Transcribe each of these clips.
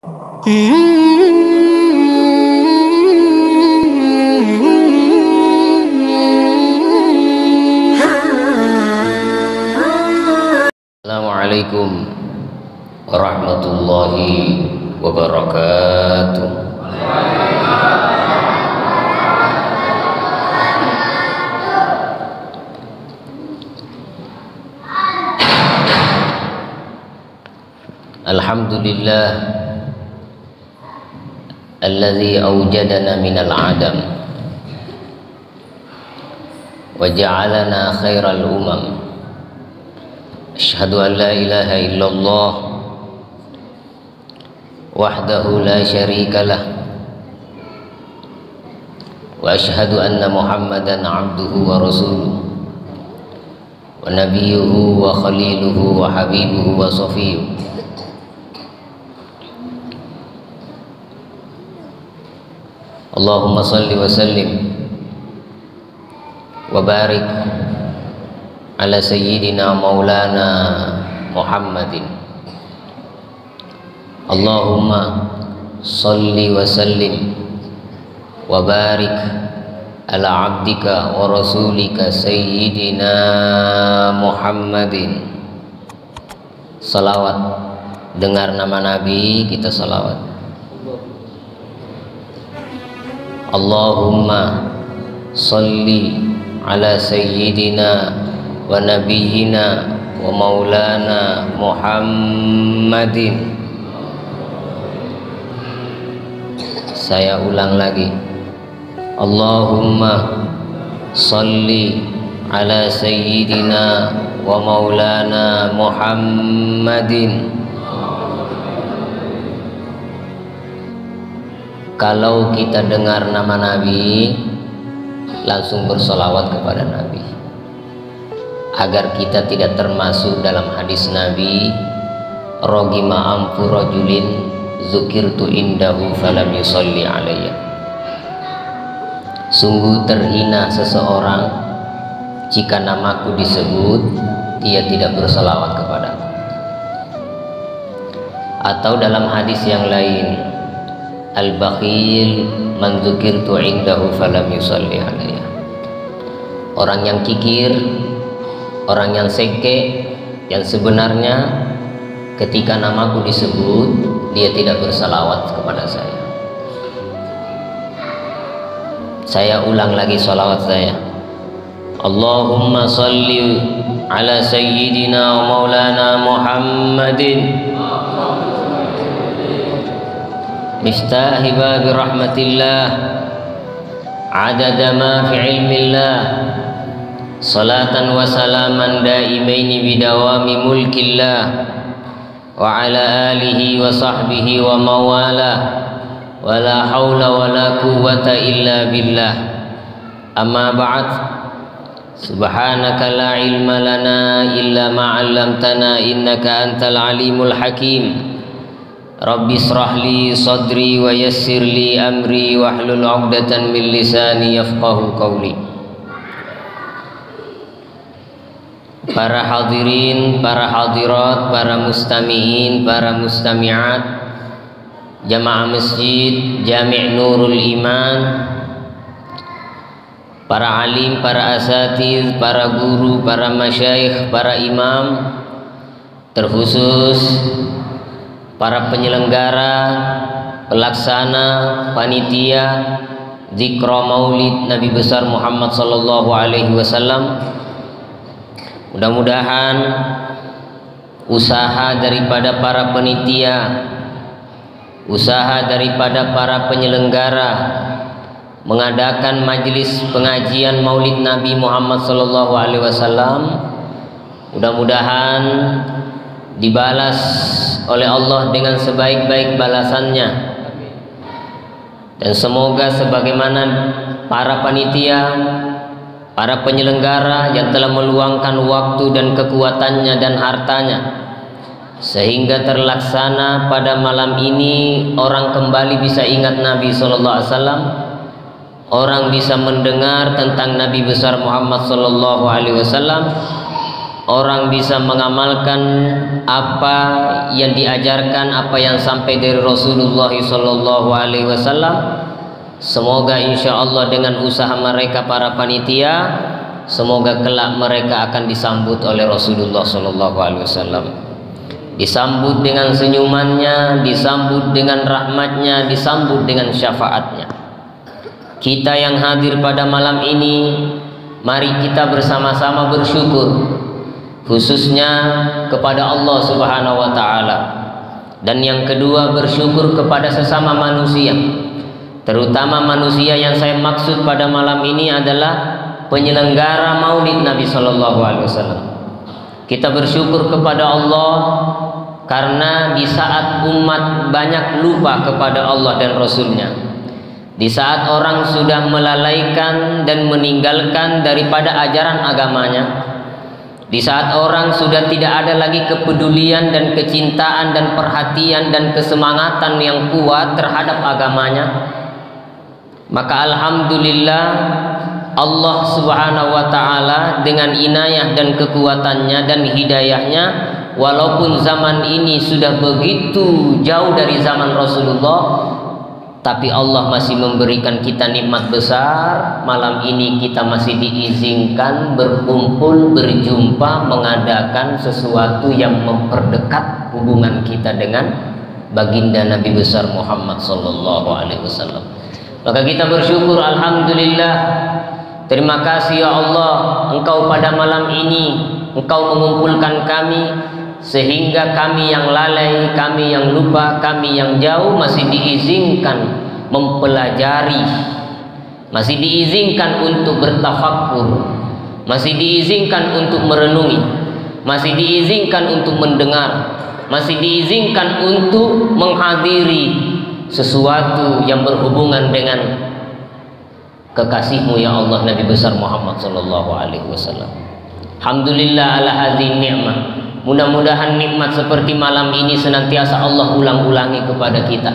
Assalamualaikum warahmatullahi wabarakatuh. Alhamdulillah alladzi awjadana minal adam wa ja'alana khairal umam. Asyhadu an la ilaha illallah wahdahu la syarika lah wa asyhadu anna Muhammadan abduhu wa rasuluh wa nabiyyuhu wa khaliluhu wa habibuhu wa safiyuh. Allahumma salli wa sallim wa barik ala sayyidina maulana Muhammadin. Allahumma salli wa sallim wa barik ala abdika wa rasulika sayyidina Muhammadin. Salawat, dengar nama Nabi kita salawat. Allahumma salli ala sayyidina wa nabiyyina wa maulana Muhammadin. Saya ulang lagi. Allahumma salli ala sayyidina wa maulana Muhammadin. Kalau kita dengar nama Nabi, langsung bersolawat kepada Nabi, agar kita tidak termasuk dalam hadis Nabi, rogima amfu rajulin zukirtu indahu falam yusalli alayya. Sungguh terhina seseorang jika namaku disebut, dia tidak bersolawat kepadaku. Atau dalam hadis yang lain, al-bakhil man dzukirtu indahu falam yusalli alayya. Orang yang kikir, orang yang sengke, yang sebenarnya ketika namaku disebut dia tidak bersalawat kepada saya. Saya ulang lagi salawat saya. Allahumma salli ala sayyidina wa maulana Muhammadin miftahi babi rahmatillah adada ma fi ilmillah salatan wa salaman daimaini bidawami mulkillah wa ala alihi wa sahbihi wa mawala wa la hawla wa la quwwata illa billah. Amma ba'd. Subhanaka la ilma lana illa ma 'allamtana innaka antal alimul hakim. Rabbi israh li sadri wa yassir li amri wahlul 'uqdatan min lisani yafqahu qawli. Para hadirin, para hadirat, para mustami'in, para mustami'at Jamaah Masjid Jami' Nurul Iman, para alim, para asatiz, para guru, para masyayikh, para imam, terkhusus para penyelenggara, pelaksana, panitia Zikra Maulid Nabi besar Muhammad sallallahu alaihi wasallam. Mudah-mudahan usaha daripada para panitia, usaha daripada para penyelenggara mengadakan majelis pengajian Maulid Nabi Muhammad sallallahu alaihi wasallam, mudah-mudahan dibalas oleh Allah dengan sebaik-baik balasannya, dan semoga sebagaimana para panitia, para penyelenggara yang telah meluangkan waktu dan kekuatannya dan hartanya sehingga terlaksana pada malam ini, orang kembali bisa ingat Nabi sallallahu alaihi wasallam, orang bisa mendengar tentang Nabi besar Muhammad sallallahu alaihi wasallam, orang bisa mengamalkan apa yang diajarkan, apa yang sampai dari Rasulullah sallallahu alaihi wasallam. Semoga insya Allah dengan usaha mereka para panitia, semoga kelak mereka akan disambut oleh Rasulullah sallallahu alaihi wasallam. Disambut dengan senyumannya, disambut dengan rahmatnya, disambut dengan syafaatnya. Kita yang hadir pada malam ini, mari kita bersama-sama bersyukur, khususnya kepada Allah Subhanahu wa Ta'ala, dan yang kedua bersyukur kepada sesama manusia, terutama manusia yang saya maksud pada malam ini adalah penyelenggara Maulid Nabi Sallallahu Alaihi Wasallam. Kita bersyukur kepada Allah karena di saat umat banyak lupa kepada Allah dan Rasulnya, di saat orang sudah melalaikan dan meninggalkan daripada ajaran agamanya, di saat orang sudah tidak ada lagi kepedulian dan kecintaan dan perhatian dan kesemangatan yang kuat terhadap agamanya, maka alhamdulillah Allah Subhanahu wa Ta'ala dengan inayah dan kekuatannya dan hidayahnya, walaupun zaman ini sudah begitu jauh dari zaman Rasulullah, tapi Allah masih memberikan kita nikmat besar. Malam ini kita masih diizinkan berkumpul, berjumpa, mengadakan sesuatu yang memperdekat hubungan kita dengan baginda Nabi besar Muhammad sallallahu alaihi wasallam. Maka kita bersyukur, alhamdulillah. Terima kasih ya Allah, Engkau pada malam ini Engkau mengumpulkan kami, sehingga kami yang lalai, kami yang lupa, kami yang jauh masih diizinkan mempelajari, masih diizinkan untuk bertafakkur, masih diizinkan untuk merenungi, masih diizinkan untuk mendengar, masih diizinkan untuk menghadiri sesuatu yang berhubungan dengan kekasihmu ya Allah, Nabi besar Muhammad sallallahu alaihi wasallam. Alhamdulillah ala hadhihi ni'mah. Mudah-mudahan nikmat seperti malam ini senantiasa Allah ulang-ulangi kepada kita.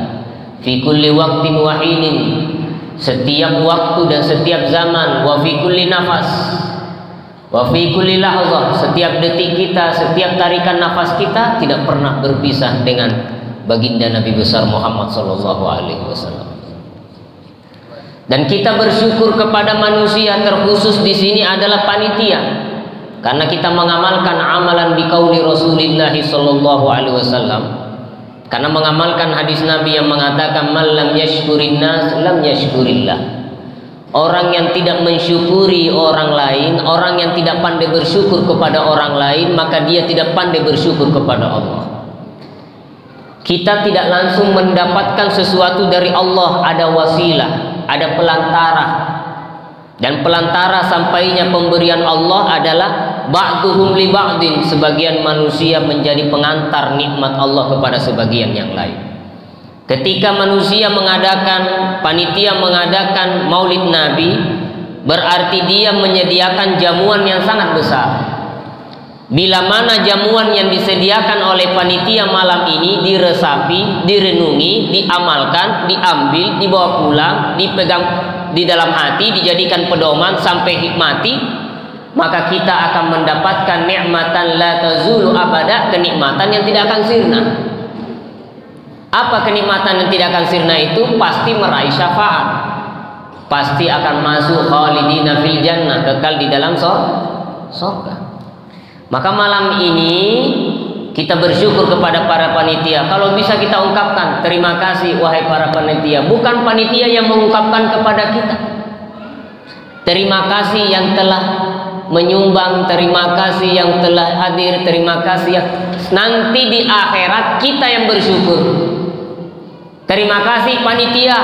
Fi kulli waqtin wa hinin, setiap waktu dan setiap zaman, wa fi kulli nafas, wa fi kulli lahzah, setiap detik kita, setiap tarikan nafas kita tidak pernah berpisah dengan baginda Nabi besar Muhammad sallallahu alaihi wasallam. Dan kita bersyukur kepada manusia, terkhusus di sini adalah panitia, karena kita mengamalkan amalan biqauli Rasulillah sallallahu alaihi wasallam, karena mengamalkan hadis Nabi yang mengatakan man lam yashkurin nas lam yashkurillah. Orang yang tidak mensyukuri orang lain, orang yang tidak pandai bersyukur kepada orang lain, maka dia tidak pandai bersyukur kepada Allah. Kita tidak langsung mendapatkan sesuatu dari Allah, ada wasilah, ada pelantara, dan pelantara sampainya pemberian Allah adalah ba'duhum li ba'din, sebagian manusia menjadi pengantar nikmat Allah kepada sebagian yang lain. Ketika manusia mengadakan, panitia mengadakan Maulid Nabi, berarti dia menyediakan jamuan yang sangat besar. Bila mana jamuan yang disediakan oleh panitia malam ini diresapi, direnungi, diamalkan, diambil, dibawa pulang, dipegang di dalam hati, dijadikan pedoman sampai hikmati, maka kita akan mendapatkan nikmatan la tazulu abada, kenikmatan yang tidak akan sirna. Apa kenikmatan yang tidak akan sirna itu? Pasti meraih syafaat, pasti akan masuk khalidina fil jannah, kekal di dalam surga. Maka malam ini kita bersyukur kepada para panitia. Kalau bisa kita ungkapkan terima kasih wahai para panitia. Bukan panitia yang mengungkapkan kepada kita terima kasih yang telah menyumbang, terima kasih yang telah hadir, terima kasih yang nanti di akhirat kita yang bersyukur. Terima kasih panitia,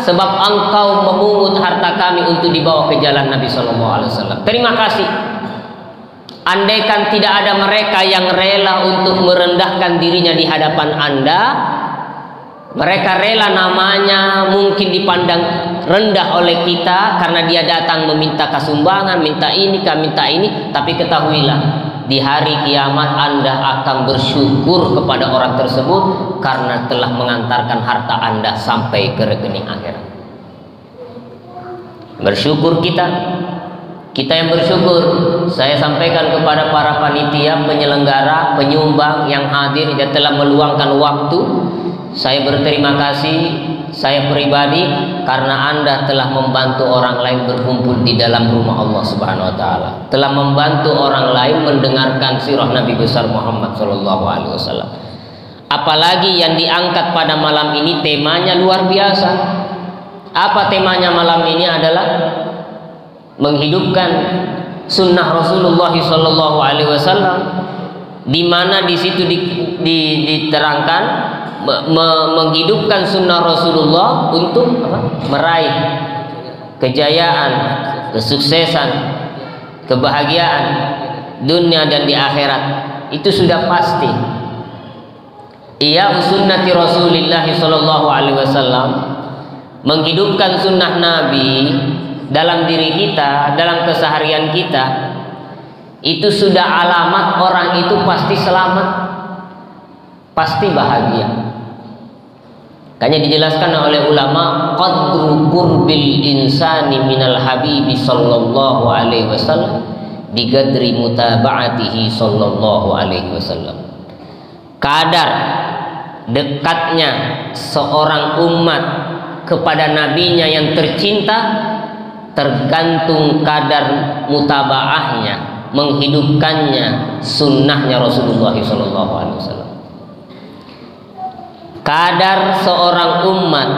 sebab engkau memungut harta kami untuk dibawa ke jalan Nabi Sallallahu Alaihi Wasallam. Terima kasih. Andaikan tidak ada mereka yang rela untuk merendahkan dirinya di hadapan Anda, mereka rela namanya mungkin dipandang rendah oleh kita karena dia datang meminta kasumbangan, minta ini, tapi ketahuilah di hari kiamat Anda akan bersyukur kepada orang tersebut karena telah mengantarkan harta Anda sampai ke rekening akhirat. Bersyukur kita Kita yang bersyukur, saya sampaikan kepada para panitia, penyelenggara, penyumbang yang hadir dan telah meluangkan waktu. Saya berterima kasih, saya pribadi, karena Anda telah membantu orang lain berkumpul di dalam rumah Allah Subhanahu wa taala. Telah membantu orang lain mendengarkan sirah Nabi besar Muhammad sallallahu alaihi wasallam. Apalagi yang diangkat pada malam ini temanya luar biasa. Apa temanya malam ini adalah menghidupkan sunnah Rasulullah sallallahu alaihi wasallam, di mana di situ diterangkan menghidupkan sunnah Rasulullah untuk meraih kejayaan, kesuksesan, kebahagiaan dunia dan di akhirat. Itu sudah pasti. Iya sunnati Rasulillah sallallahu alaihi wasallam, menghidupkan sunnah Nabi dalam diri kita, dalam keseharian kita, itu sudah alamat orang itu pasti selamat, pasti bahagia. Makanya dijelaskan oleh ulama, qadru qurbil insani minal habibi sallallahu alaihi wasallam biqadri mutaba'atihi sallallahu alaihi wasallam. Kadar dekatnya seorang umat kepada nabinya yang tercinta tergantung kadar mutabaahnya, menghidupkannya sunnahnya Rasulullah SAW. Kadar seorang umat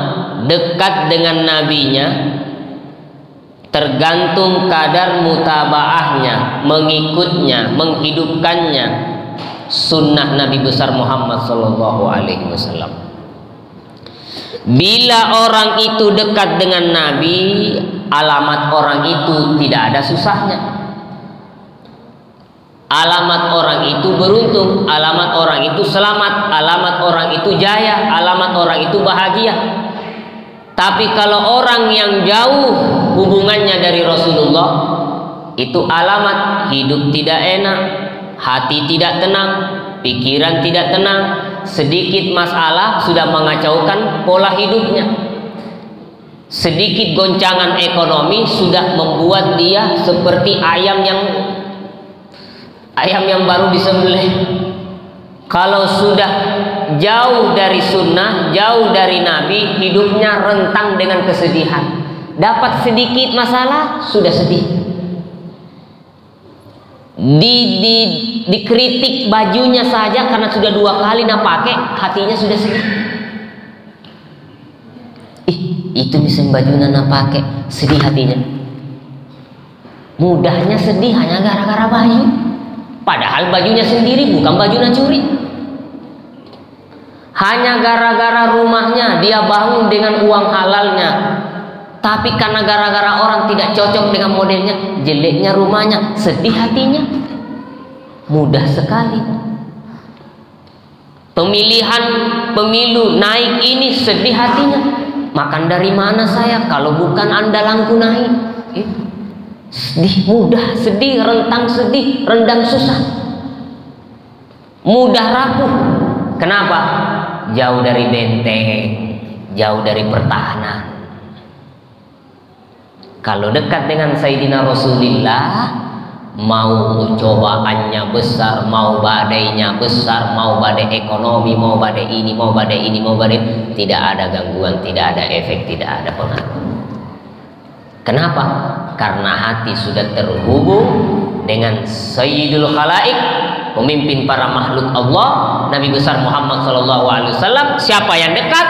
dekat dengan nabinya tergantung kadar mutabaahnya, mengikutnya, menghidupkannya sunnah Nabi besar Muhammad SAW. Bila orang itu dekat dengan Nabi, alamat orang itu tidak ada susahnya. Alamat orang itu beruntung, alamat orang itu selamat, alamat orang itu jaya, alamat orang itu bahagia. Tapi kalau orang yang jauh hubungannya dari Rasulullah, itu alamat hidup tidak enak, hati tidak tenang, pikiran tidak tenang. Sedikit masalah sudah mengacaukan pola hidupnya. Sedikit goncangan ekonomi sudah membuat dia seperti ayam yang baru disembelih. Kalau sudah jauh dari sunnah, jauh dari Nabi, hidupnya rentang dengan kesedihan. Dapat sedikit masalah sudah sedih. Dikritik bajunya saja karena sudah 2 kali nak pakai, hatinya sudah sedih. Itu misalnya bajunya nak pakai, sedih hatinya. Mudahnya sedih hanya gara-gara baju, padahal bajunya sendiri bukan bajunya curi. Hanya gara-gara rumahnya dia bangun dengan uang halalnya, tapi karena gara-gara orang tidak cocok dengan modelnya, jeleknya rumahnya, sedih hatinya. Mudah sekali. Pemilihan pemilu naik ini, sedih hatinya. Makan dari mana saya kalau bukan andalanku naik? Sedih, mudah sedih, rentang sedih, rendang susah, mudah rapuh. Kenapa? Jauh dari benteng, jauh dari pertahanan. Kalau dekat dengan Sayyidina Rasulullah, mau cobaannya besar, mau badainya besar, mau badai ekonomi, mau badai ini, mau badai ini, mau badai, tidak ada gangguan, tidak ada efek, tidak ada pengaruh. Kenapa? Karena hati sudah terhubung dengan Sayyidul Khalaik, pemimpin para makhluk Allah, Nabi besar Muhammad SAW. Siapa yang dekat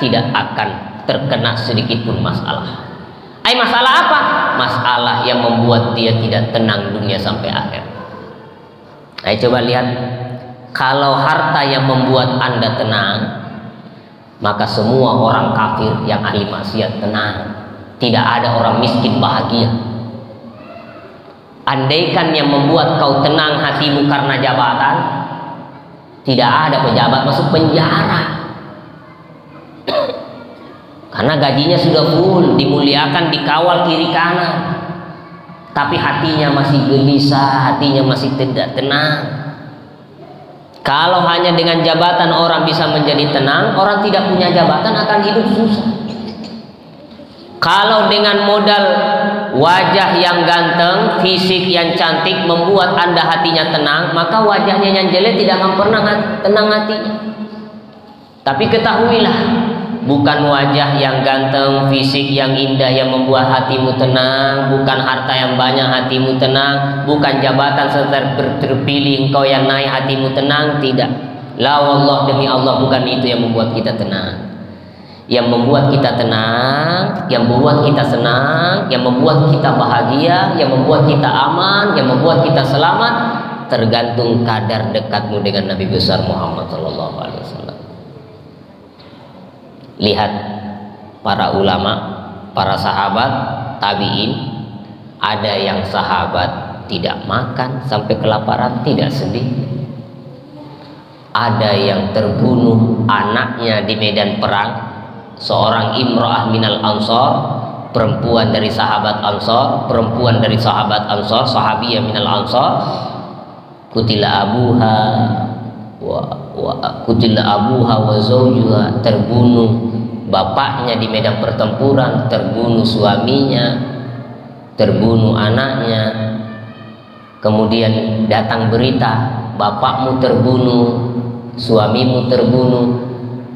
tidak akan terkena sedikit pun masalah. Masalah apa? Masalah yang membuat dia tidak tenang dunia sampai akhir. Coba lihat, kalau harta yang membuat Anda tenang, maka semua orang kafir yang ahli maksiat tenang. Tidak ada orang miskin bahagia. Andaikan yang membuat kau tenang hatimu karena jabatan, tidak ada pejabat masuk penjara. Karena gajinya sudah full, dimuliakan, dikawal kiri kanan, tapi hatinya masih gelisah, hatinya masih tidak tenang. Kalau hanya dengan jabatan orang bisa menjadi tenang, orang tidak punya jabatan akan hidup susah. Kalau dengan modal wajah yang ganteng, fisik yang cantik membuat Anda hatinya tenang, maka wajahnya yang jelek tidak akan pernah tenang hatinya. Tapi ketahuilah, bukan wajah yang ganteng, fisik yang indah yang membuat hatimu tenang, bukan harta yang banyak hatimu tenang, bukan jabatan serta terpilih engkau yang naik hatimu tenang, tidak. La wallah, demi Allah, bukan itu yang membuat kita tenang. Yang membuat kita tenang, yang membuat kita senang, yang membuat kita bahagia, yang membuat kita aman, yang membuat kita selamat, tergantung kadar dekatmu dengan Nabi besar Muhammad SAW. Lihat para ulama, para sahabat, tabi'in, ada yang sahabat tidak makan sampai kelaparan, tidak sedih. Ada yang terbunuh anaknya di medan perang. Seorang imra'ah minal ansor, perempuan dari sahabat ansor, perempuan dari sahabat ansor, sahabiyah minal ansor, kutila abuha wa zawjuha, terbunuh bapaknya di medan pertempuran, terbunuh suaminya, terbunuh anaknya. Kemudian datang berita, bapakmu terbunuh, suamimu terbunuh.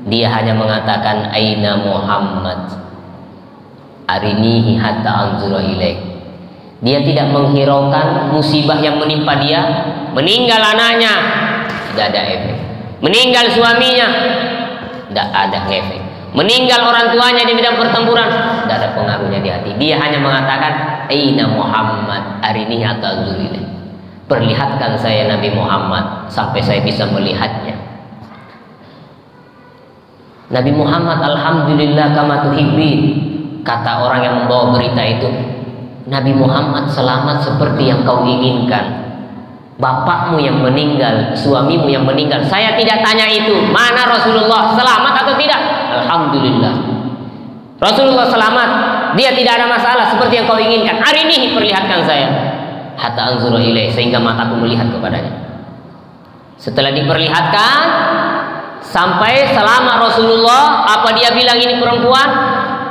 Dia hanya mengatakan, aina Muhammad, arinihi hatta anzura ilaih. Dia tidak menghiraukan musibah yang menimpa dia. Meninggal anaknya, tidak ada efek. Meninggal suaminya, tidak ada efek. Meninggal orang tuanya di medan pertempuran, tidak ada pengaruhnya di hati. Dia hanya mengatakan, aina Muhammad, arinihi hatta anzura ilaih. Perlihatkan saya Nabi Muhammad sampai saya bisa melihatnya. Nabi Muhammad, alhamdulillah kama tuhibbin, kata orang yang membawa berita itu. Nabi Muhammad selamat seperti yang kau inginkan. Bapakmu yang meninggal, suamimu yang meninggal, saya tidak tanya itu. Mana Rasulullah, selamat atau tidak? Alhamdulillah, Rasulullah selamat, dia tidak ada masalah seperti yang kau inginkan. Hari ini perlihatkan saya hatta anzura ilaih, sehingga mataku melihat kepadanya. Setelah diperlihatkan, sampai selama Rasulullah, apa dia bilang ini perempuan?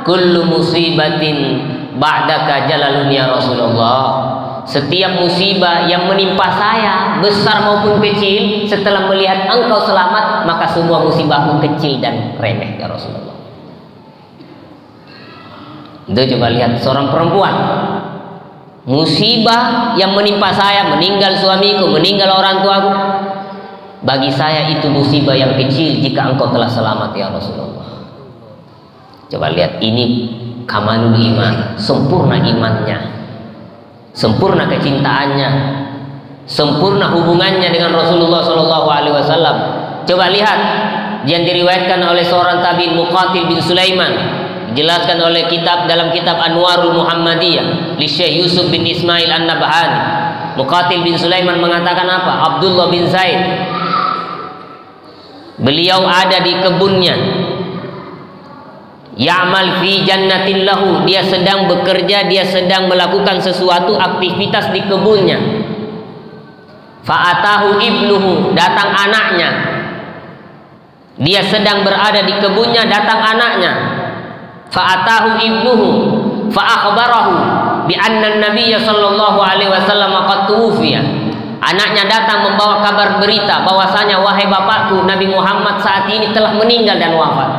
Kullu musibatin ba'daka jalalun ya Rasulullah. Setiap musibah yang menimpa saya, besar maupun kecil, setelah melihat engkau selamat, maka semua musibahmu kecil dan remeh ya Rasulullah. Itu coba lihat seorang perempuan. Musibah yang menimpa saya, meninggal suamiku, meninggal orang tuaku, bagi saya itu musibah yang kecil jika engkau telah selamat ya Rasulullah. Coba lihat, ini kamalul iman, sempurna imannya, sempurna kecintaannya, sempurna hubungannya dengan Rasulullah SAW. Coba lihat yang diriwayatkan oleh seorang tabi'in, Muqatil bin Sulaiman, dijelaskan oleh dalam kitab Anwarul Muhammadiyah li Syekh Yusuf bin Ismail An-Nabhani. Muqatil bin Sulaiman mengatakan apa? Abdullah bin Zaid, beliau ada di kebunnya, ya'mal fi jannatin lahu, dia sedang bekerja, dia sedang melakukan sesuatu aktivitas di kebunnya. Fa'atahu ibnuhu, datang anaknya, dia sedang berada di kebunnya, datang anaknya. Fa'atahu ibnuhu fa'akhbarahu bi anna an-nabiy sallallahu alaihi wasallam qad tuwfiya. Anaknya datang membawa kabar berita bahwasanya, wahai bapakku, Nabi Muhammad saat ini telah meninggal dan wafat.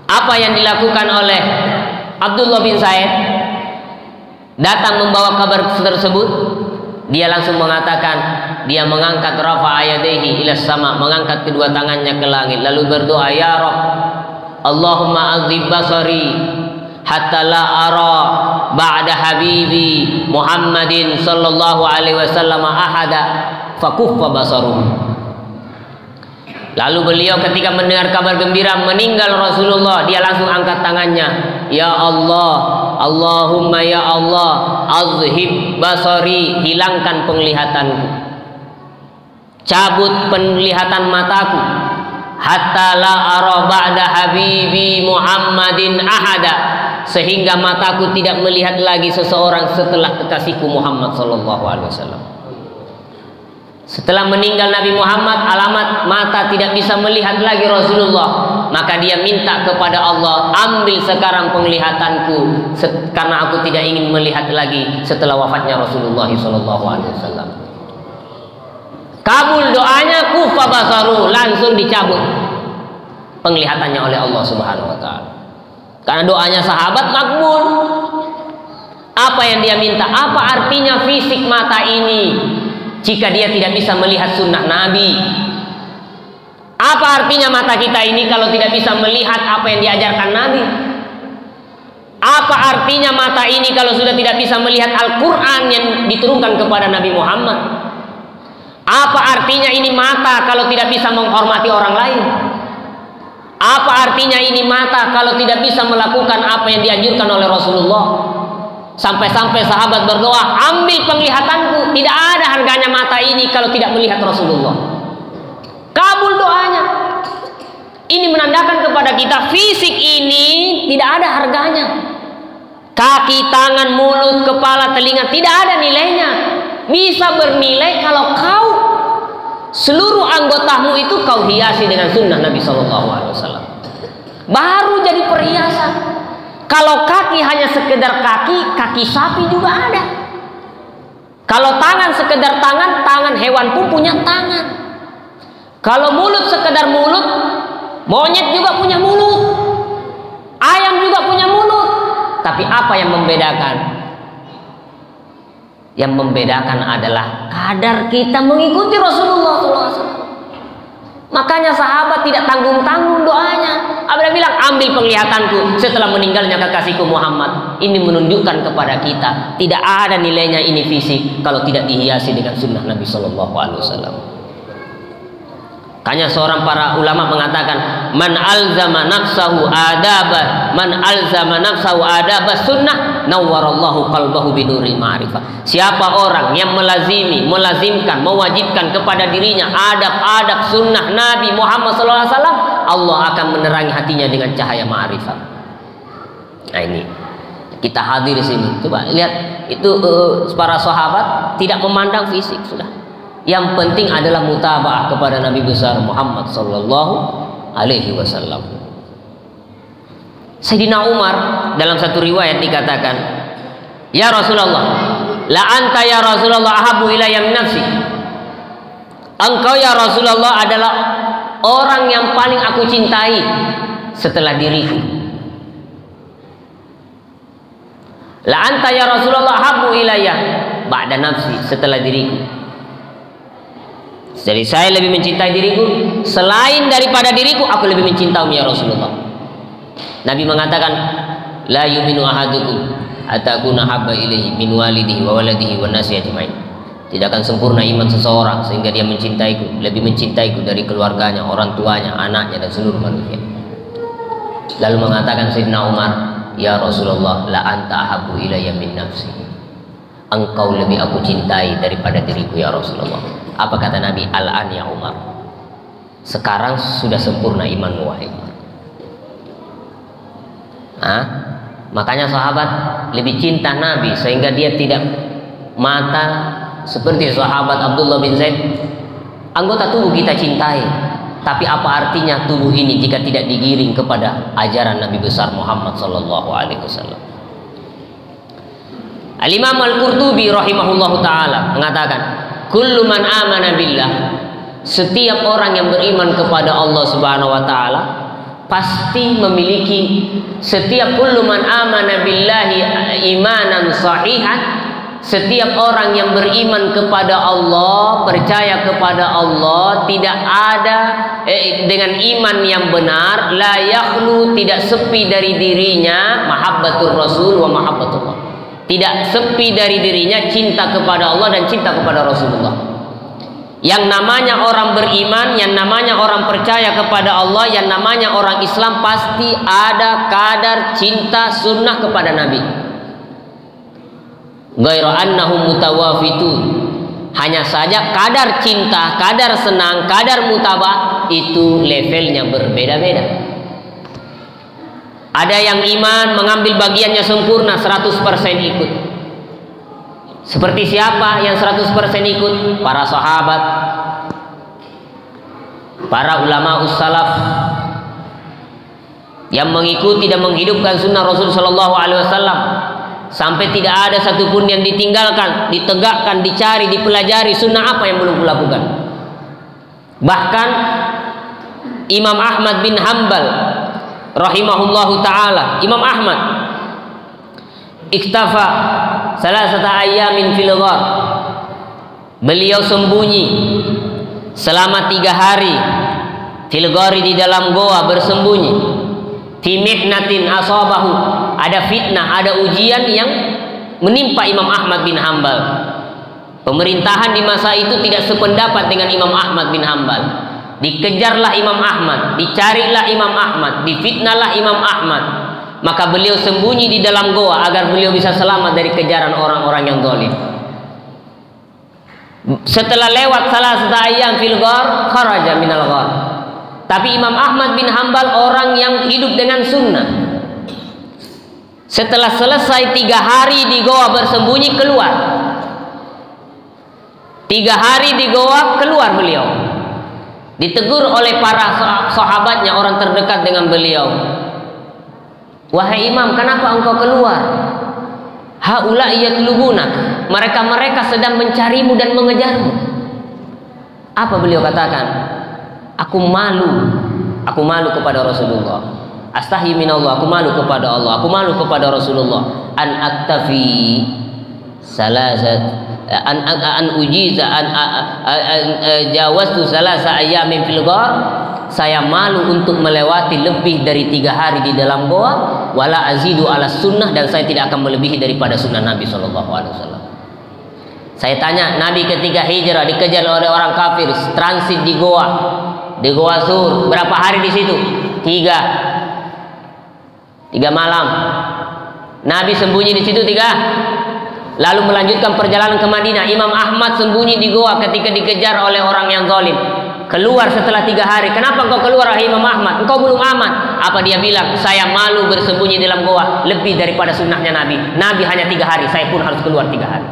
Apa yang dilakukan oleh Abdullah bin Zaid? Datang membawa kabar tersebut, dia langsung mengatakan, dia mengangkat rafa'a yadayhi ila sama, mengangkat kedua tangannya ke langit, lalu berdoa, ya Rabb, Allahumma adzib basari hatta la ara ba'da habibi Muhammadin sallallahu alaihi wasallam ahada fakuffa basaruhu. Lalu beliau ketika mendengar kabar gembira meninggal Rasulullah, dia langsung angkat tangannya, ya Allah, Allahumma ya Allah, azhib basari, hilangkan penglihatanku, cabut penglihatan mataku, hatta la ara ba'da habibi Muhammadin ahada, sehingga mataku tidak melihat lagi seseorang setelah kekasihku Muhammad sallallahu alaihi wasallam. Setelah meninggal Nabi Muhammad, alamat mata tidak bisa melihat lagi Rasulullah. maka dia minta kepada Allah, ambil sekarang penglihatanku karena aku tidak ingin melihat lagi setelah wafatnya Rasulullah SAW. Kabul doanya, kufa basaru, langsung dicabut penglihatannya oleh Allah Subhanahu wa taala. Karena doanya sahabat makbul. Apa yang dia minta? Apa artinya fisik mata ini jika dia tidak bisa melihat sunnah Nabi? Apa artinya mata kita ini kalau tidak bisa melihat apa yang diajarkan Nabi? Apa artinya mata ini kalau sudah tidak bisa melihat Al-Quran yang diturunkan kepada Nabi Muhammad? Apa artinya ini mata kalau tidak bisa menghormati orang lain? Apa artinya ini mata kalau tidak bisa melakukan apa yang dianjurkan oleh Rasulullah? Sampai-sampai sahabat berdoa, ambil penglihatanku, tidak ada harganya mata ini kalau tidak melihat Rasulullah. Kabul doanya. Ini menandakan kepada kita fisik ini tidak ada harganya. Kaki, tangan, mulut, kepala, telinga tidak ada nilainya. Bisa bernilai kalau kau seluruh anggotamu itu kau hiasi dengan sunnah Nabi SAW. Baru jadi perhiasan. Kalau kaki hanya sekedar kaki, kaki sapi juga ada. Kalau tangan sekedar tangan, tangan hewan pun punya tangan. Kalau mulut sekedar mulut, monyet juga punya mulut, ayam juga punya mulut. Tapi apa yang membedakan? Yang membedakan adalah kadar kita mengikuti Rasulullah SAW. Makanya sahabat tidak tanggung-tanggung doanya. Abdullah bilang, ambil penglihatanku setelah meninggalnya kekasihku Muhammad. Ini menunjukkan kepada kita tidak ada nilainya ini fisik kalau tidak dihiasi dengan sunnah Nabi SAW. Hanya seorang para ulama mengatakan, man alzama nafsahu adaba, man alzama nafsahu adaba sunnah, nawwarallahu qalbahu binuril ma'rifah. Siapa orang yang melazimkan, mewajibkan kepada dirinya adab-adab sunnah Nabi Muhammad SAW, Allah akan menerangi hatinya dengan cahaya ma'rifat. Nah ini kita hadir di sini. Coba lihat itu para sahabat tidak memandang fisik sudah. Yang penting adalah mutaba'ah kepada Nabi besar Muhammad sallallahu alaihi wasallam. Sayyidina Umar dalam satu riwayat dikatakan, ya Rasulullah, la anta ya Rasulullah ahabbu ilayya min nafsi. Engkau ya Rasulullah adalah orang yang paling aku cintai setelah diriku. La anta ya Rasulullah ahabbu ilayya ba'da nafsi, setelah diriku. Jadi saya lebih mencintai diriku selain daripada diriku, aku lebih mencintaimu ya Rasulullah. Nabi mengatakan, la yu'minu ahadukum hatta akuna habba ilaihi min walidihi wa waladihi wan nasi ajmain. Tidak akan sempurna iman seseorang sehingga dia mencintaiku, lebih mencintaiku dari keluarganya, orang tuanya, anaknya dan seluruh manusia. Lalu mengatakan Sayyidina Umar, ya Rasulullah, la anta ahabbu ilayya min nafsi. Engkau lebih aku cintai daripada diriku ya Rasulullah. Apa kata Nabi? Al-an ya Umar, sekarang sudah sempurna imanmu wahai Umar. Makanya sahabat lebih cinta Nabi sehingga dia tidak mata seperti sahabat Abdullah bin Zaid. Anggota tubuh kita cintai, tapi apa artinya tubuh ini jika tidak digiring kepada ajaran Nabi besar Muhammad sallallahu alaihi wasallam? Al-Imam Al-Qurtubi rahimahullahu taala mengatakan, kullu man amana billah, setiap orang yang beriman kepada Allah Subhanahu wa taala pasti memiliki, setiap kullu man amana billahi imanan sahihan, setiap orang yang beriman kepada Allah, percaya kepada Allah, tidak ada dengan iman yang benar, la yakhlu, tidak sepi dari dirinya mahabbatur rasul wa mahabbatullah, tidak sepi dari dirinya cinta kepada Allah dan cinta kepada Rasulullah. Yang namanya orang beriman, yang namanya orang percaya kepada Allah, yang namanya orang Islam pasti ada kadar cinta sunnah kepada Nabi. Ghairu annahum mutawafitun, hanya saja kadar cinta, kadar senang, kadar mutabah itu levelnya berbeda-beda. Ada yang iman mengambil bagiannya sempurna 100% ikut. Seperti siapa yang 100% ikut? Para sahabat, para ulama ussalaf, yang mengikuti dan menghidupkan sunnah Rasul Shallallahu Alaihi Wasallam sampai tidak ada satupun yang ditinggalkan, ditegakkan, dicari, dipelajari sunnah apa yang belum kulakukan. Bahkan Imam Ahmad bin Hanbal rahimahullahu taala, Imam Ahmad iktafa salasata ayamin fil ghar, beliau sembunyi selama 3 hari fil ghari, di dalam goa bersembunyi, fi mihnatin asabahu, ada fitnah, ada ujian yang menimpa Imam Ahmad bin Hanbal. Pemerintahan di masa itu tidak sependapat dengan Imam Ahmad bin Hanbal. Dikejarlah Imam Ahmad, dicarilah Imam Ahmad, difitnahlah Imam Ahmad. Maka beliau sembunyi di dalam goa agar beliau bisa selamat dari kejaran orang-orang yang zalim. Setelah lewat salah satu ayam fil ghar, kharaja minal ghar. Tapi Imam Ahmad bin Hanbal orang yang hidup dengan sunnah. Setelah selesai 3 hari di goa bersembunyi, keluar. 3 hari di goa, keluar beliau. Ditegur oleh para sahabatnya, orang terdekat dengan beliau. Wahai Imam, kenapa engkau keluar? Haula'i yatlubunak, mereka sedang mencarimu dan mengejarmu. Apa beliau katakan? Aku malu kepada Rasulullah. Astahi minallah, aku malu kepada Allah, aku malu kepada Rasulullah. An aktafi salasat an ujiza an jawaztu salasa ayamin fil ghar. Saya malu untuk melewati lebih dari 3 hari di dalam goa, wala azidu ala sunnah, dan saya tidak akan melebihi daripada sunnah Nabi Shallallahu Alaihi Wasallam. Saya tanya, Nabi ketika hijrah dikejar oleh orang kafir, transit di Goa Sur, berapa hari di situ? 3 malam. Nabi sembunyi di situ 3, lalu melanjutkan perjalanan ke Madinah. Imam Ahmad sembunyi di Goa ketika dikejar oleh orang yang zalim. Keluar setelah 3 hari. Kenapa engkau keluar, wahai Imam Ahmad? Engkau belum aman. Apa dia bilang? Saya malu bersembunyi dalam goa lebih daripada sunnahnya Nabi. Nabi hanya 3 hari, saya pun harus keluar 3 hari.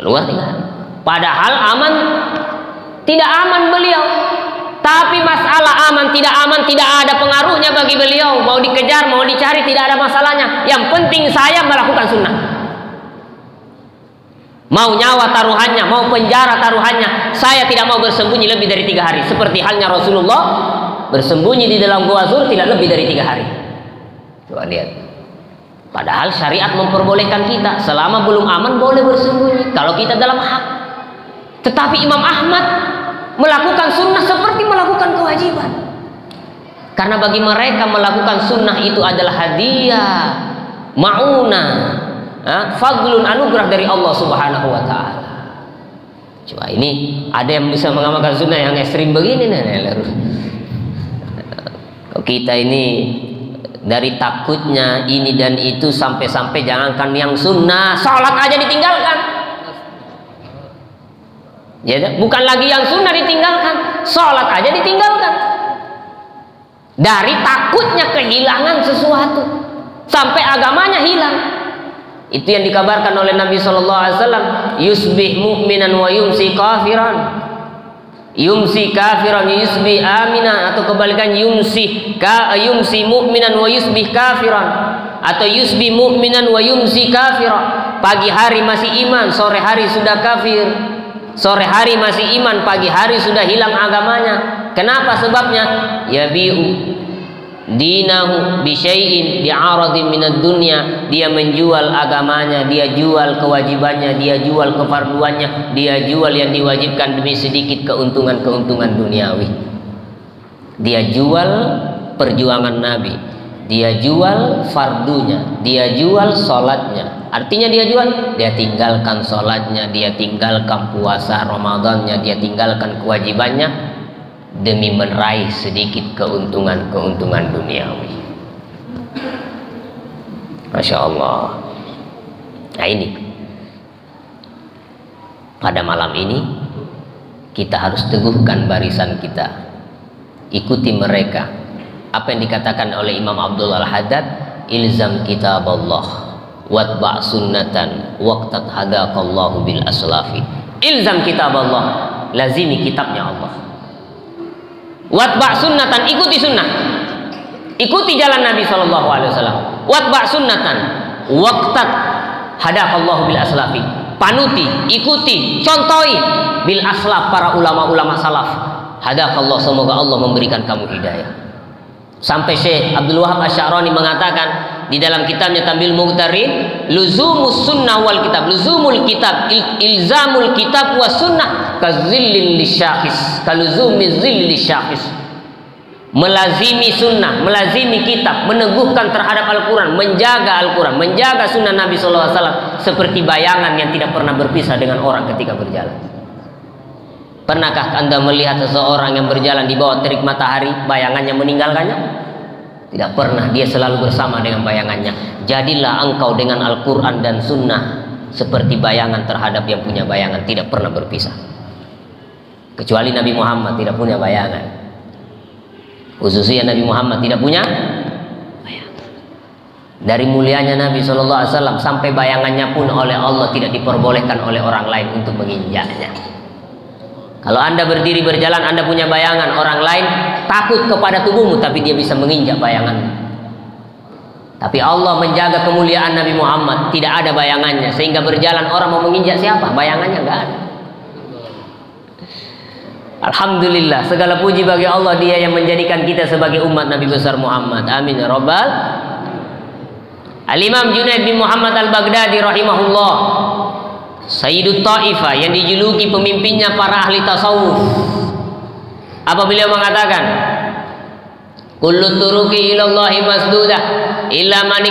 Keluar 3 hari. Padahal aman, tidak aman beliau. Tapi masalah aman tidak ada pengaruhnya bagi beliau. Mau dikejar, mau dicari, tidak ada masalahnya. Yang penting saya melakukan sunnah. Mau nyawa taruhannya, mau penjara taruhannya, saya tidak mau bersembunyi lebih dari 3 hari. Seperti halnya Rasulullah bersembunyi di dalam Gua Zur tidak lebih dari 3 hari. Coba lihat. Padahal syariat memperbolehkan kita selama belum aman boleh bersembunyi kalau kita dalam hak. Tetapi Imam Ahmad melakukan sunnah seperti melakukan kewajiban. Karena bagi mereka melakukan sunnah itu adalah hadiah, ma'unah, fadlun, anugerah dari Allah Subhanahu wa Ta'ala. Coba ini ada yang bisa mengamalkan sunnah yang ekstrim begini nih. Kita ini dari takutnya ini dan itu sampai-sampai jangankan yang sunnah, sholat aja ditinggalkan. Ya, bukan lagi yang sunnah ditinggalkan, sholat aja ditinggalkan. Dari takutnya kehilangan sesuatu sampai agamanya hilang. Itu yang dikabarkan oleh Nabi Shallallahu Alaihi Wasallam, yusbih mu'minan wa yumsi kafiran, yumsi kafiran yusbih aminan, atau kebalikan yumsi mu'minan wa yusbih kafiran, atau yusbih mu'minan wa yumsi kafiran. Pagi hari masih iman, sore hari sudah kafir. Sore hari masih iman, pagi hari sudah hilang agamanya. Kenapa sebabnya? Yabi'u dinahu bisyai'in bi'aradin minad dunya. Dia menjual agamanya, dia jual kewajibannya, dia jual kefarduannya, dia jual yang diwajibkan demi sedikit keuntungan duniawi. Dia jual perjuangan Nabi, dia jual fardunya, dia jual sholatnya. Artinya dia jual, dia tinggalkan sholatnya, dia tinggalkan puasa Ramadannya, dia tinggalkan kewajibannya demi meraih sedikit keuntungan duniawi. Masya Allah. Nah ini, pada malam ini kita harus teguhkan barisan kita, ikuti mereka. Apa yang dikatakan oleh Imam Abdul Al-Haddad, ilzam kitab Allah watba' sunnatan waqtat hadakallahu bil aslafi. Ilzam kitab Allah, lazimi kitabnya Allah. Watba' sunnatan, ikuti sunnah. Ikuti jalan Nabi SAW. Watba sunnatan waqtat hadakallahu bil aslafi. Panuti, ikuti, contohi bil aslaf, para ulama-ulama salaf. Hadakallah, semoga Allah memberikan kamu hidayah. Sampai Syekh Abdul Wahab Asy-Sya'rani mengatakan di dalam kitabnya Tambil Mughtarin, luzumus sunnah wal kitab, luzumul kitab, ilzamul kitab was sunnah kazillil lisyakhis, kaluzumiz zillil lisyakhis. Melazimi sunnah, melazimi kitab, meneguhkan terhadap Al-Quran, menjaga Al-Quran, menjaga sunnah Nabi SAW seperti bayangan yang tidak pernah berpisah dengan orang ketika berjalan. Pernahkah Anda melihat seseorang yang berjalan di bawah terik matahari, bayangannya meninggalkannya? Tidak pernah, dia selalu bersama dengan bayangannya. Jadilah engkau dengan Al-Quran dan sunnah seperti bayangan terhadap yang punya bayangan, tidak pernah berpisah. Kecuali Nabi Muhammad tidak punya bayangan. Khususnya Nabi Muhammad tidak punya bayangan. Dari mulianya Nabi SAW sampai bayangannya pun oleh Allah tidak diperbolehkan oleh orang lain untuk menginjaknya. Kalau Anda berdiri berjalan, Anda punya bayangan, orang lain takut kepada tubuhmu, tapi dia bisa menginjak bayanganmu. Tapi Allah menjaga kemuliaan Nabi Muhammad, tidak ada bayangannya, sehingga berjalan orang mau menginjak siapa? Bayangannya nggak ada. Alhamdulillah, segala puji bagi Allah, Dia yang menjadikan kita sebagai umat Nabi besar Muhammad. Amin ya rabbal. Al-Imam Junaid bin Muhammad Al-Baghdadi rahimahullah, Sayyidut Ta'ifah, yang dijuluki pemimpinnya para ahli tasawuf. Apa beliau mengatakan? Kullu turuqi ilallahi masdudah illa man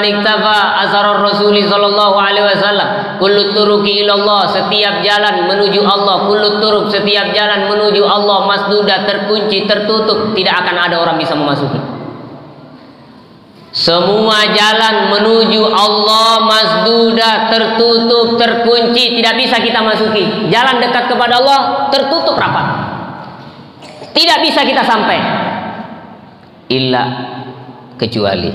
iktafa asar Rasul sallallahu alaihi wasallam. Kullu turuqi ilallah, setiap jalan menuju Allah, kullu turuq, setiap jalan menuju Allah masdudah, terkunci, tertutup, tidak akan ada orang bisa memasuki. Semua jalan menuju Allah masdudah, tertutup, terkunci, tidak bisa kita masuki. Jalan dekat kepada Allah tertutup rapat, tidak bisa kita sampai. Illa, kecuali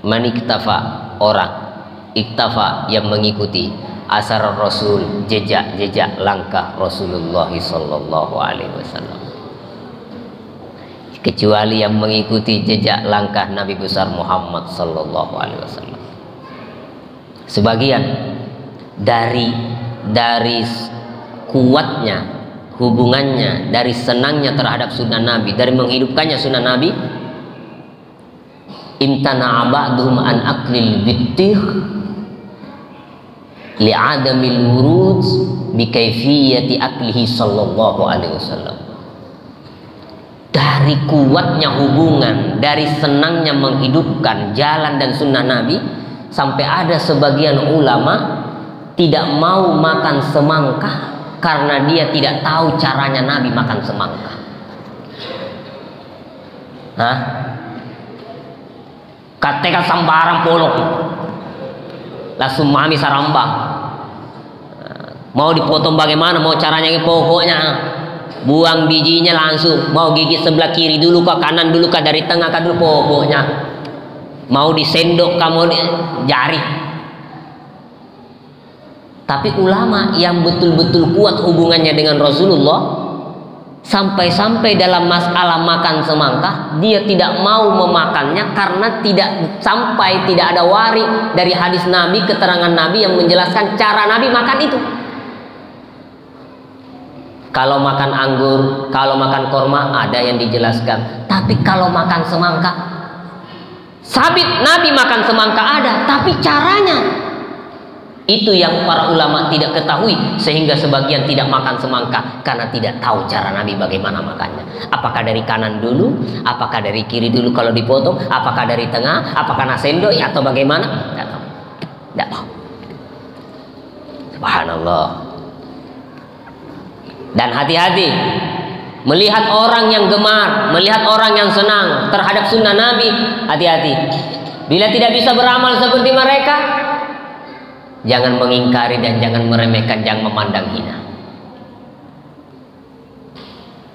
maniktafa, orang iktafa yang mengikuti asar Rasul, jejak-jejak langkah Rasulullah sallallahu alaihi wasallam. Kecuali yang mengikuti jejak langkah Nabi besar Muhammad sallallahu alaihi wasallam. Sebagian dari kuatnya hubungannya, dari senangnya terhadap sunnah Nabi, dari menghidupkannya sunnah Nabi, imtana'a ba'duhum an aklil bittih li'adamil wurud bi kaifiyati aklihi sallallahu alaihi wasallam. Dari kuatnya hubungan, dari senangnya menghidupkan jalan dan sunnah Nabi, sampai ada sebagian ulama tidak mau makan semangka karena dia tidak tahu caranya Nabi makan semangka. Kateka sambarang polok, langsung mami sarambang. Mau dipotong bagaimana? Mau caranya? Pokoknya buang bijinya langsung. Mau gigit sebelah kiri dulu kah, kanan dulu kah, dari tengah kah dulu, pokoknya. Mau disendok kamu jari. Tapi ulama yang betul-betul kuat hubungannya dengan Rasulullah, sampai-sampai dalam masalah makan semangka, dia tidak mau memakannya karena tidak ada wari dari hadis Nabi, keterangan Nabi yang menjelaskan cara Nabi makan itu. Kalau makan anggur, kalau makan korma, ada yang dijelaskan. Tapi kalau makan semangka, sabit Nabi makan semangka ada, tapi caranya itu yang para ulama tidak ketahui, sehingga sebagian tidak makan semangka karena tidak tahu cara Nabi bagaimana makannya. Apakah dari kanan dulu, apakah dari kiri dulu kalau dipotong, apakah dari tengah, apakah nasendo atau bagaimana? Tidak tahu. Tidak tahu. Subhanallah. Dan hati-hati melihat orang yang gemar, melihat orang yang senang terhadap sunnah Nabi. Hati-hati. Bila tidak bisa beramal seperti mereka, jangan mengingkari dan jangan meremehkan, jangan memandang hina.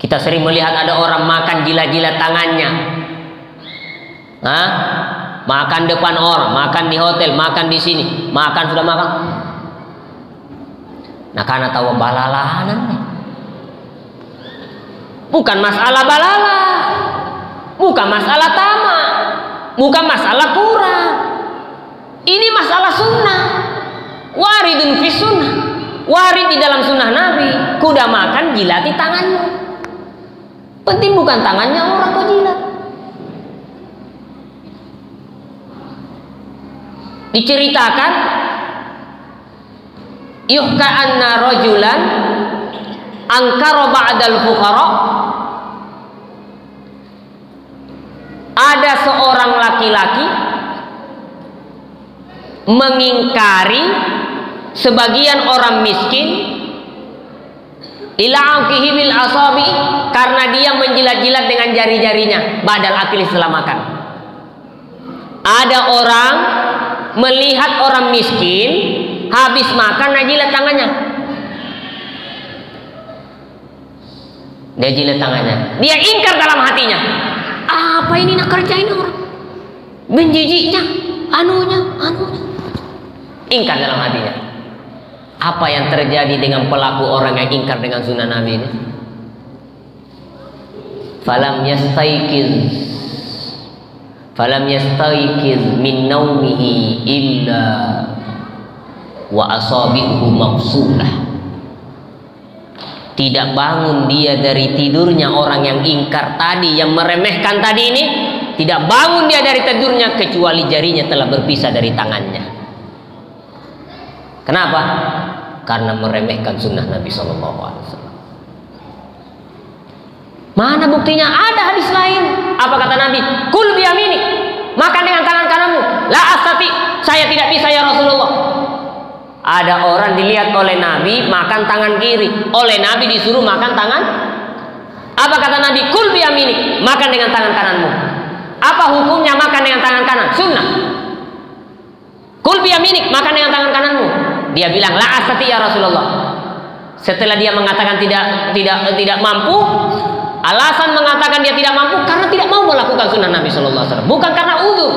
Kita sering melihat ada orang makan gila-gila tangannya. Makan depan orang, makan di hotel, makan di sini, makan sudah makan. Nah, karena tahu balalanan. Bukan masalah balala. Bukan masalah tamak, bukan masalah kurang. Ini masalah sunnah. Waridun fi sunnah. Warid di dalam sunnah Nabi. Kuda makan jilati tanganmu. Penting bukan tangannya orang kau jilat. Diceritakan yuhka anna rajulan ankara ba'dal fuqara. Ada seorang laki-laki mengingkari sebagian orang miskin ila'aqihi bil asabi, karena dia menjilat-jilat dengan jari-jarinya badal akil setelah makan. Ada orang melihat orang miskin habis makan, nah jilat tangannya. Dia jilat tangannya. Dia ingkar dalam hatinya. Apa ini nak kerjain orang? Menjijiknya, anunya. Ingkar dalam hatinya. Apa yang terjadi dengan pelaku orang yang ingkar dengan sunnah Nabi ini? Falam yastaiqiz min naumihi illa wa asabihu maqsulah. Tidak bangun dia dari tidurnya orang yang ingkar tadi, yang meremehkan tadi ini, tidak bangun dia dari tidurnya kecuali jarinya telah berpisah dari tangannya. Kenapa? Karena meremehkan sunnah Nabi SAW. Mana buktinya? Ada hadis lain. Apa kata Nabi? Kul biyaminik, makan dengan tangan kananmu. La astati, saya tidak bisa ya Rasulullah. Ada orang dilihat oleh Nabi makan tangan kiri, oleh Nabi disuruh makan tangan. Apa kata Nabi? Kul biyaminik, makan dengan tangan kananmu. Apa hukumnya makan dengan tangan kanan? Sunnah. Kul biyaminik, makan dengan tangan kananmu. Dia bilang la astati ya Rasulullah. Setelah dia mengatakan tidak mampu, alasan mengatakan dia tidak mampu karena tidak mau melakukan sunnah Nabi SAW, bukan karena uzur.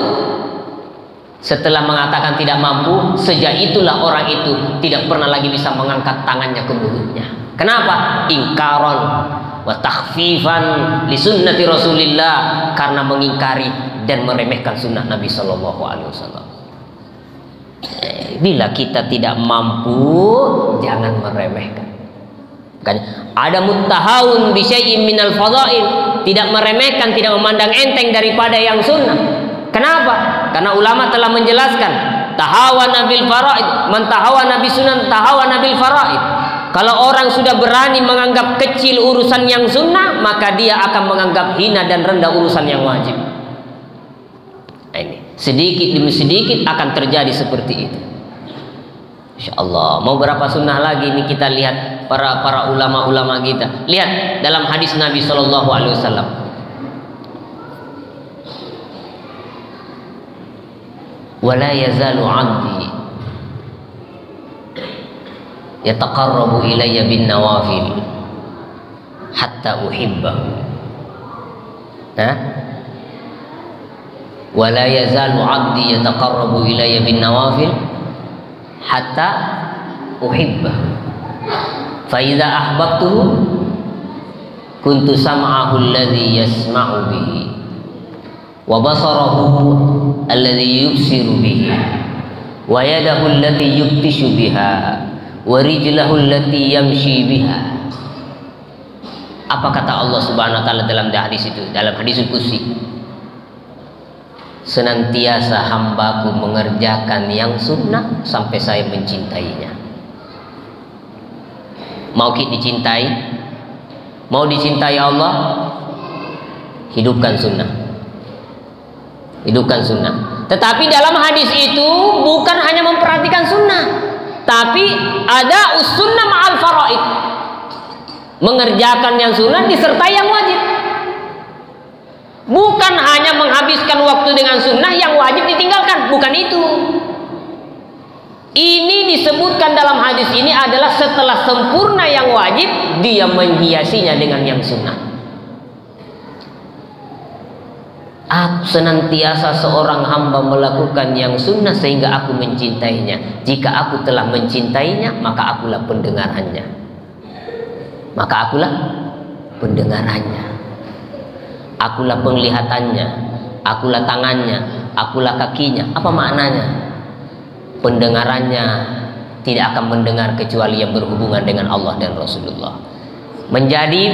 Setelah mengatakan tidak mampu, sejak itulah orang itu tidak pernah lagi bisa mengangkat tangannya ke mulutnya. Kenapa? Ingkaron wa takhfifan li sunnati Rasulillah, karena mengingkari dan meremehkan sunnah Nabi SAW. Bila kita tidak mampu, jangan meremehkan. Ada muttahawun bi syai'in minal fadha'il, tidak meremehkan, tidak memandang enteng daripada yang sunnah. Kenapa? Karena ulama telah menjelaskan tahawana bil faraid, man tahawana bi sunan tahawana bil faraid. Kalau orang sudah berani menganggap kecil urusan yang sunnah, maka dia akan menganggap hina dan rendah urusan yang wajib. Ini sedikit demi sedikit akan terjadi seperti itu. Insyaallah. Mau berapa sunnah lagi ini kita lihat para ulama-ulama kita. Lihat dalam hadis Nabi SAW. Wala yazalu 'abdi yataqarrabu ilayya bin nawafil hatta uhibbahu. Wala yazalu 'abdi yataqarrabu ilayya bin nawafil hatta uhibbahu. Fa idza ahbabtuhu kuntu sam'ahu alladhi yasma'u bihi wa basarahu alladhi yubsiru bihi wa yadahu allati yubtishu biha wa rijlahu allati yamshi biha. Apa kata Allah Subhanahu wa taala dalam hadis itu, dalam hadisul qudsi? Senantiasa hambaku mengerjakan yang sunnah sampai saya mencintainya. Mau kita dicintai, mau dicintai Allah, hidupkan sunnah. Hidupkan sunnah. Tetapi dalam hadis itu bukan hanya memperhatikan sunnah, tapi ada us-sunnah ma'al faraid. Mengerjakan yang sunnah disertai yang wajib. Bukan hanya menghabiskan waktu dengan sunnah, yang wajib ditinggalkan. Bukan itu. Ini disebutkan dalam hadis ini adalah setelah sempurna yang wajib, dia menghiasinya dengan yang sunnah. Aku senantiasa seorang hamba melakukan yang sunnah sehingga aku mencintainya. Jika aku telah mencintainya, maka akulah pendengarannya. Maka akulah pendengarannya. akulah penglihatannya, akulah tangannya, akulah kakinya. Apa maknanya? Pendengarannya tidak akan mendengar kecuali yang berhubungan dengan Allah dan Rasulullah. Menjadi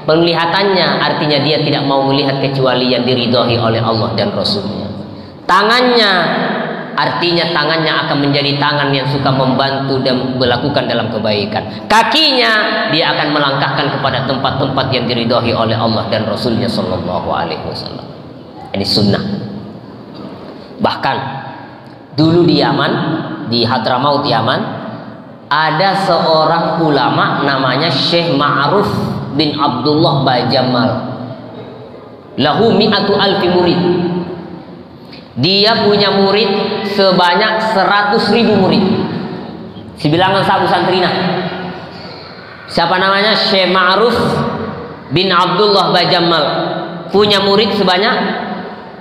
penglihatannya artinya dia tidak mau melihat kecuali yang diridhoi oleh Allah dan Rasulnya. Tangannya artinya tangannya akan menjadi tangan yang suka membantu dan melakukan dalam kebaikan. Kakinya dia akan melangkahkan kepada tempat-tempat yang diridhoi oleh Allah dan Rasulnya Shallallahu Alaihi Wasallam. Ini sunnah. Bahkan dulu di Yaman, di Hadramaut Yaman, ada seorang ulama namanya Syekh Ma'ruf bin Abdullah Bajamal. Lahu mi'atu alfi murid. Dia punya murid sebanyak 100.000 murid. Sebilangan sabu santrina. Siapa namanya? Syekh Ma'ruf bin Abdullah Bajamal. Punya murid sebanyak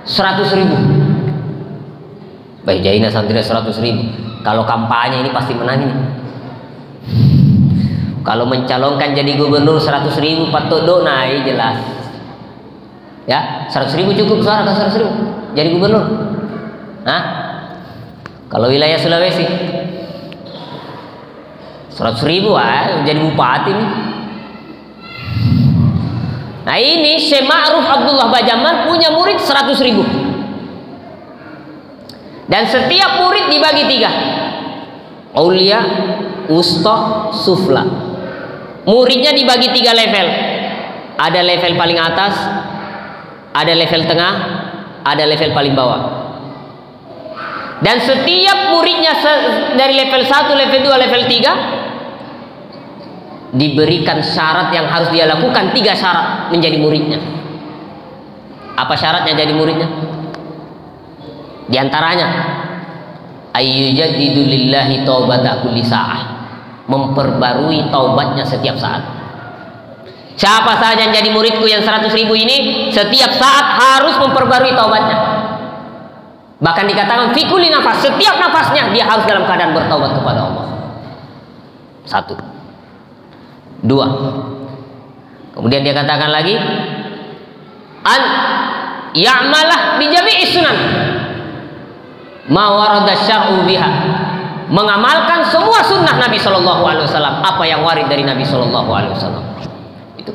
100.000. Baik jaina santrina 100.000. Kalau kampanye ini pasti menang ini. Kalau mencalonkan jadi gubernur 100.000 patut naik jelas. Ya, 100.000 cukup suara kan 100.000 jadi gubernur. Hah? Kalau wilayah Sulawesi 100.000 jadi bupati nih. Nah ini Syekh Ma'ruf Abdullah Bajamal punya murid 100.000. Dan setiap murid dibagi 3. Aulia, Wusta, Sufla. Muridnya dibagi 3 level. Ada level paling atas, ada level tengah, ada level paling bawah. Dan setiap muridnya dari level 1, level 2, level 3 diberikan syarat yang harus dia lakukan. 3 syarat menjadi muridnya. Apa syaratnya jadi muridnya? Di antaranya ayyujaddidu lillahi taubata kulli sa'ah, memperbarui taubatnya setiap saat. Siapa saja yang jadi muridku yang 100.000 ini setiap saat harus memperbarui taubatnya. Bahkan dikatakan fi kulli nafas, setiap nafasnya dia harus dalam keadaan bertaubat kepada Allah. 1. 2. Kemudian dia katakan lagi an ya'malah bi jami'is sunan ma warada syar'u biha, mengamalkan semua sunnah Nabi Shallallahu Alaihi Wasallam, apa yang warid dari Nabi Shallallahu Alaihi Wasallam. Itu.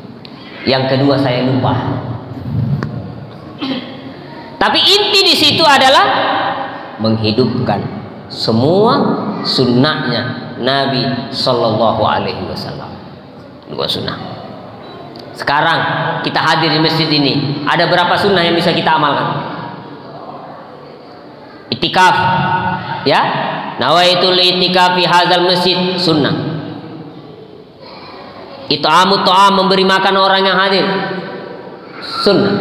Yang kedua saya lupa. Tapi inti di situ adalah menghidupkan semua sunnahnya Nabi Shallallahu Alaihi Wasallam. 2 sunnah. Sekarang kita hadir di masjid ini, ada berapa sunnah yang bisa kita amalkan? Itikaf, ya. Nawaitul itikaf fi hadzal masjid, sunnah. It'amut ta'am, memberi makan orang yang hadir, sunnah.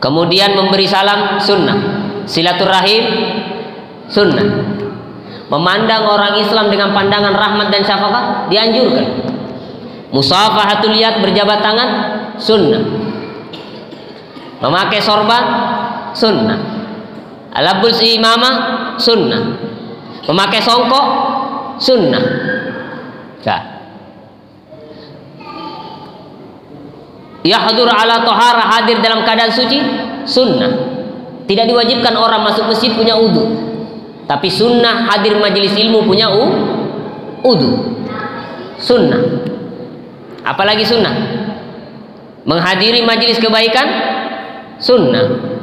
Kemudian memberi salam, sunnah. Silaturahim, sunnah. Memandang orang Islam dengan pandangan rahmat dan syafaqah, dianjurkan. Musafahatul yad, berjabat tangan, sunnah. Memakai sorban, sunnah. Alabul imamah, sunnah. Memakai songkok, sunnah. Yahdur ala tohara, hadir dalam keadaan suci, sunnah. Tidak diwajibkan orang masuk masjid punya wudu, tapi sunnah hadir majelis ilmu punya wudu, sunnah. Apalagi sunnah? Menghadiri majelis kebaikan, sunnah.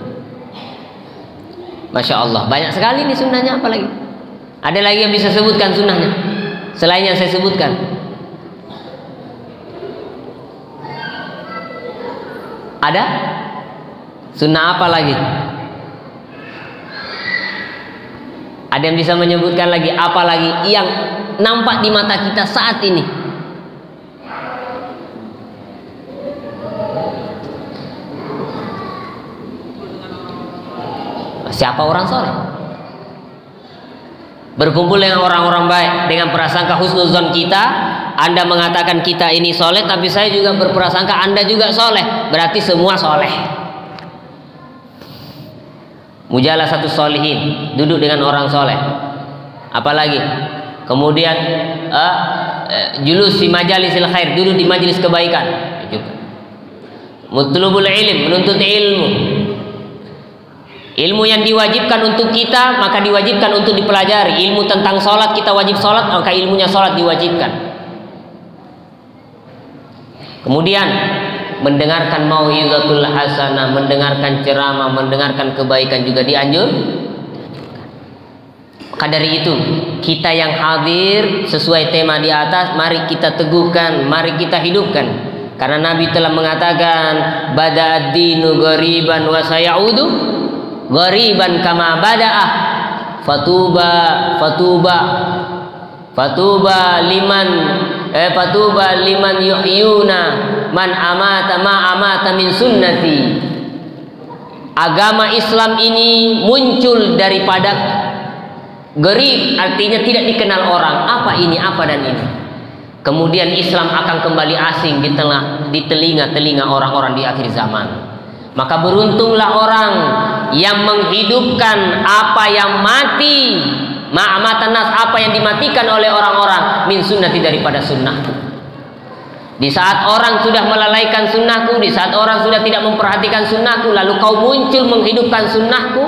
Masya Allah, banyak sekali nih sunnahnya. Apalagi ada lagi yang bisa sebutkan sunnahnya selain yang saya sebutkan? Ada sunnah apa lagi? Ada yang bisa menyebutkan lagi apa lagi yang nampak di mata kita saat ini? Siapa orang soleh? Berkumpul dengan orang-orang baik dengan prasangka husnuzon kita. Anda mengatakan kita ini soleh, tapi saya juga berprasangka Anda juga soleh. Berarti semua soleh. Mujalah satu solihin, duduk dengan orang soleh. Apalagi kemudian julus fi majalisil khair, duduk di majelis kebaikan juga. Mutlubul ilm, menuntut ilmu. Ilmu yang diwajibkan untuk kita maka diwajibkan untuk dipelajari. Ilmu tentang sholat, kita wajib sholat, maka ilmunya sholat diwajibkan. Kemudian mendengarkan mau'izatul hasanah, mendengarkan ceramah, mendengarkan kebaikan juga dianjurkan. Maka dari itu kita yang hadir sesuai tema di atas, mari kita teguhkan, mari kita hidupkan. Karena Nabi telah mengatakan, bada'ad dinu ghariban wa sayaudu ghariban kama bada'ah. Fatuba liman yuhyuna man amata ma amata min sunnati. Agama Islam ini muncul daripada gharib, artinya tidak dikenal orang. Apa ini, apa dan ini. Kemudian Islam akan kembali asing di telinga-telinga orang-orang di akhir zaman. Maka beruntunglah orang yang menghidupkan apa yang mati, ma'amatanas, apa yang dimatikan oleh orang-orang, min sunnati, daripada sunnahku. Di saat orang sudah melalaikan sunnahku, di saat orang sudah tidak memperhatikan sunnahku, lalu kau muncul menghidupkan sunnahku,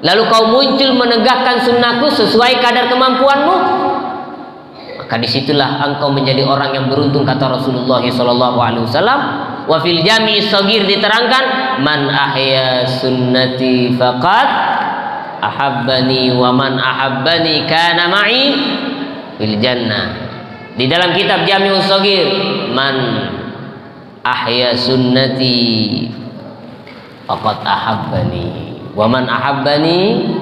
lalu kau muncul menegakkan sunnahku sesuai kadar kemampuanmu, maka disitulah engkau menjadi orang yang beruntung, kata Rasulullah SAW. Wa fil jami'i shagir diterangkan, man ahya sunnati faqad ahabbani wa man ahabbani kana ma'i fil jannah. Di dalam kitab Jami'us Shagir, man ahya sunnati faqad ahabbani wa man ahabbani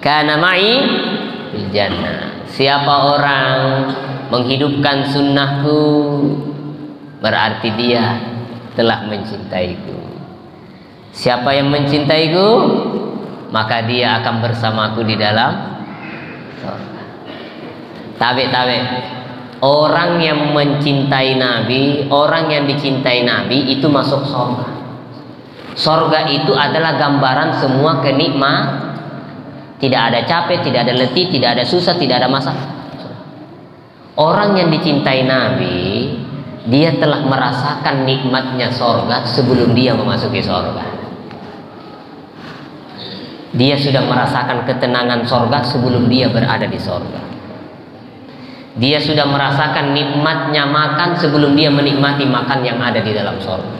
kana ma'i fil jannah. Siapa orang menghidupkan sunnahku, berarti dia telah mencintaiku. Siapa yang mencintaiku, maka dia akan bersamaku di dalam surga. Tabe. Orang yang mencintai Nabi, orang yang dicintai Nabi itu masuk surga. Surga itu adalah gambaran semua kenikmatan. Tidak ada capek, tidak ada letih, tidak ada susah, tidak ada masalah. Orang yang dicintai Nabi, dia telah merasakan nikmatnya sorga sebelum dia memasuki sorga. Dia sudah merasakan ketenangan sorga sebelum dia berada di sorga. Dia sudah merasakan nikmatnya makan sebelum dia menikmati makan yang ada di dalam sorga.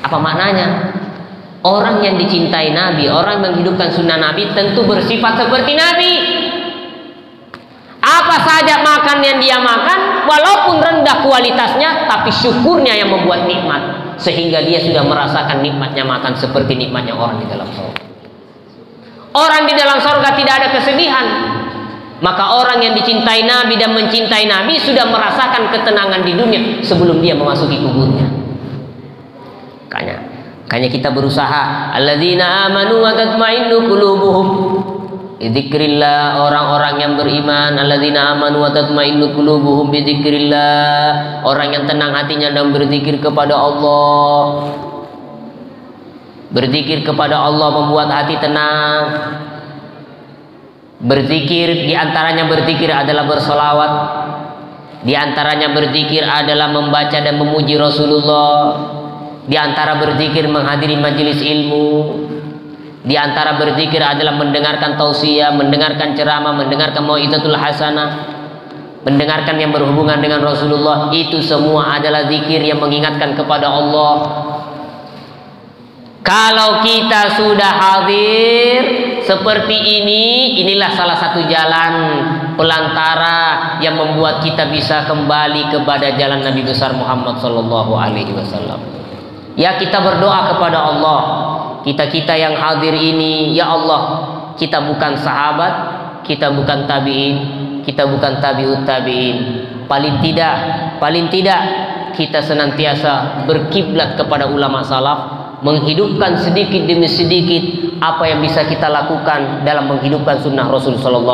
Apa maknanya? Orang yang dicintai Nabi, orang yang menghidupkan sunnah Nabi, tentu bersifat seperti Nabi. Apa saja makan yang dia makan, walaupun rendah kualitasnya, tapi syukurnya yang membuat nikmat, sehingga dia sudah merasakan nikmatnya makan seperti nikmatnya orang di dalam surga. Orang di dalam surga tidak ada kesedihan. Maka orang yang dicintai Nabi dan mencintai Nabi sudah merasakan ketenangan di dunia sebelum dia memasuki kuburnya. Makanya kita berusaha, alladzina amanu wa tatma'innu qulubuhum bidzikrillah, orang-orang yang beriman, alladzina amanu wa tatma'innu qulubuhum bidzikrillah, orang yang tenang hatinya dan berzikir kepada Allah. Berzikir kepada Allah membuat hati tenang. Berzikir, diantaranya berzikir adalah bersolawat, diantaranya berzikir adalah membaca dan memuji Rasulullah. Di antara berzikir menghadiri majelis ilmu. Di antara berzikir adalah mendengarkan tausiah, mendengarkan ceramah, mendengarkan mau'izatul hasanah, mendengarkan yang berhubungan dengan Rasulullah. Itu semua adalah zikir yang mengingatkan kepada Allah. Kalau kita sudah hadir seperti ini, inilah salah satu jalan pelantara yang membuat kita bisa kembali kepada jalan Nabi besar Muhammad SAW. Ya, kita berdoa kepada Allah. Kita yang hadir ini, ya Allah, kita bukan sahabat, kita bukan tabi'in, kita bukan tabi'ut tabi'in. Paling tidak kita senantiasa berkiblat kepada ulama salaf, menghidupkan sedikit demi sedikit apa yang bisa kita lakukan dalam menghidupkan sunnah Rasul SAW.